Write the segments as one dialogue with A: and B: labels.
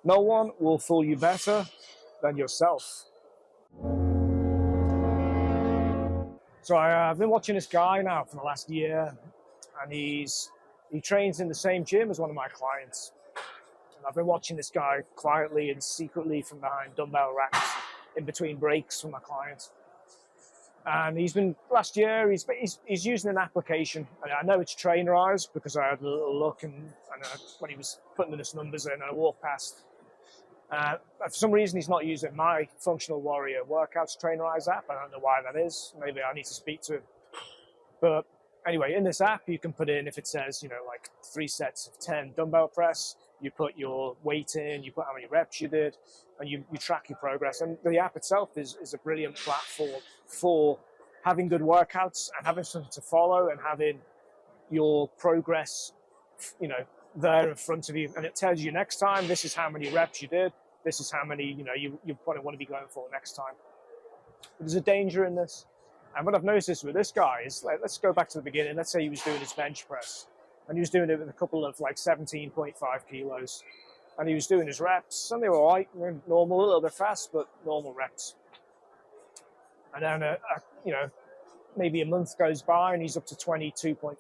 A: No one will fool you better than yourself. So I've been watching this guy now for the last year, and he trains in the same gym as one of my clients. And I've been watching this guy quietly and secretly from behind dumbbell racks in between breaks for my clients. And last year, he's using an application. And I know it's Trainerize because I had a little look and when he was putting his numbers in, I walked past. For some reason, he's not using my Functional Warrior Workouts Trainerize app. I don't know why that is. Maybe I need to speak to him. But anyway, in this app, you can put in, if it says, like 3 sets of 10 dumbbell press, you put your weight in, you put how many reps you did, and you track your progress. And the app itself is a brilliant platform for having good workouts and having something to follow and having your progress, there in front of you. And it tells you next time, this is how many reps you did. This is how many, you probably want to be going for next time. But there's a danger in this. And what I've noticed with this guy is, let's go back to the beginning. Let's say he was doing his bench press. And he was doing it with a couple of 17.5 kilos. And he was doing his reps. And they were all right, normal, a little bit fast, but normal reps. And then, maybe a month goes by and he's up to 22.5.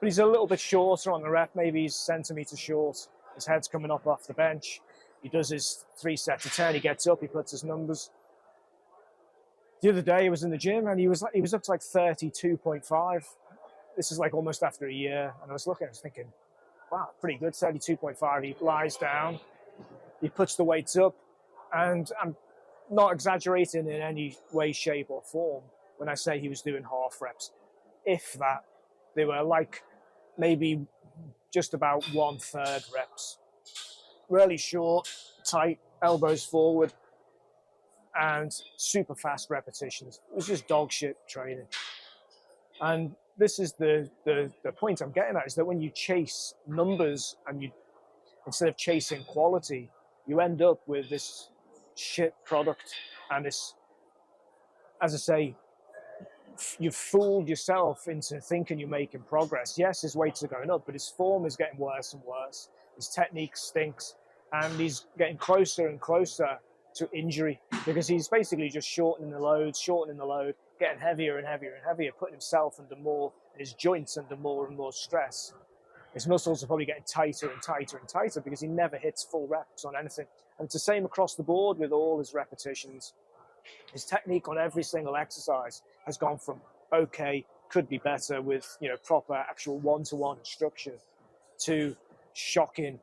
A: But he's a little bit shorter on the rep. Maybe he's centimeters short. His head's coming up off the bench. He does his 3 sets of 10. He gets up, he puts his numbers. The other day, he was in the gym and he was up to 32.5. This is almost after a year. And I was looking, I was thinking, wow, pretty good, 32.5. He lies down, he puts the weights up, and I'm not exaggerating in any way, shape, or form when I say he was doing half reps. If that, they were maybe just about 1/3 reps. Really short, tight, elbows forward, and super fast repetitions. It was just dog shit training. And this is the point I'm getting at, is that when you chase numbers and instead of chasing quality, you end up with this shit product. And this, as I say, you've fooled yourself into thinking you're making progress. Yes, his weights are going up, but his form is getting worse and worse. His technique stinks, and he's getting closer and closer to injury because he's basically just shortening the load, getting heavier and heavier and heavier, putting himself under more, his joints under more and more stress. His muscles are probably getting tighter and tighter and tighter because he never hits full reps on anything. And it's the same across the board with all his repetitions. His technique on every single exercise has gone from okay, could be better with proper actual one-to-one instruction, to shocking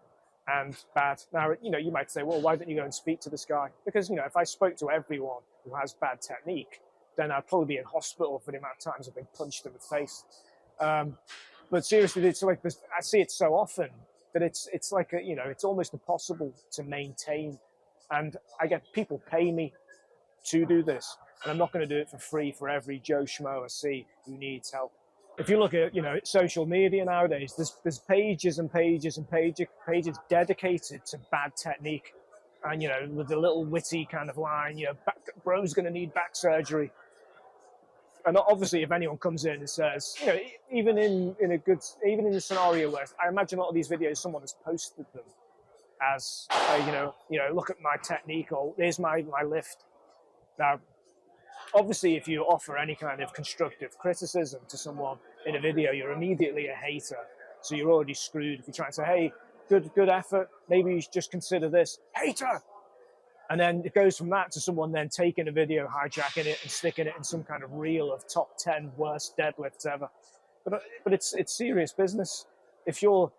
A: and bad. Now, you might say, well, why don't you go and speak to this guy? Because, if I spoke to everyone who has bad technique, then I'd probably be in hospital for the amount of times I've been punched in the face. But seriously, it's this, I see it so often that it's it's almost impossible to maintain. And I get people pay me to do this, and I'm not going to do it for free for every Joe Schmo I see who needs help. If you look at social media nowadays, there's pages and pages and pages dedicated to bad technique, and with the little witty kind of line, bro's going to need back surgery. And obviously, if anyone comes in and says, even in a scenario where I imagine a lot of these videos, someone has posted them as, look at my technique, or here's my lift. Now, obviously, if you offer any kind of constructive criticism to someone in a video, you're immediately a hater. So you're already screwed. If you try and say, hey, good effort, maybe you should just consider this, hater. And then it goes from that to someone then taking a video, hijacking it, and sticking it in some kind of reel of top 10 worst deadlifts ever. But it's serious business. If you're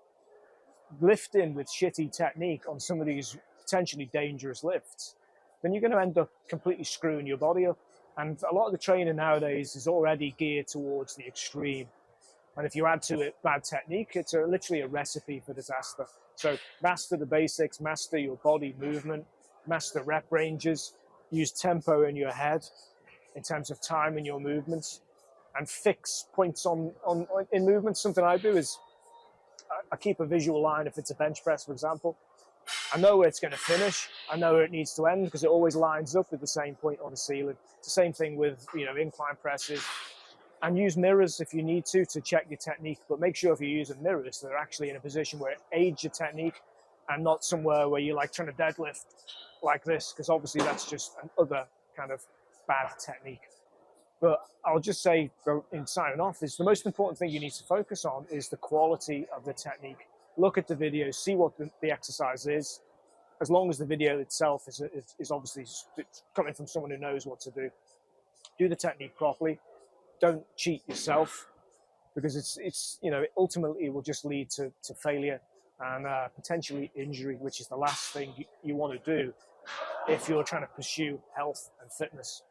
A: lifting with shitty technique on some of these potentially dangerous lifts, then you're going to end up completely screwing your body up. And a lot of the training nowadays is already geared towards the extreme. And if you add to it bad technique, it's literally a recipe for disaster. So master the basics, master your body movement, master rep ranges, use tempo in your head in terms of time in your movements, and fix points in movements. Something I do is I keep a visual line. If it's a bench press, for example, I know where it's going to finish. I know where it needs to end because it always lines up with the same point on the ceiling. It's the same thing with incline presses. And use mirrors if you need to check your technique. But make sure if you're using mirrors, they're actually in a position where it aids your technique and not somewhere where you're like trying to deadlift like this, because obviously that's just another kind of bad technique. But I'll just say, in signing off, is the most important thing you need to focus on is the quality of the technique. Look at the video, see what the exercise is. As long as the video itself is obviously coming from someone who knows what to do. Do the technique properly. Don't cheat yourself, because it's ultimately it will just lead to failure and potentially injury, which is the last thing you want to do if you're trying to pursue health and fitness.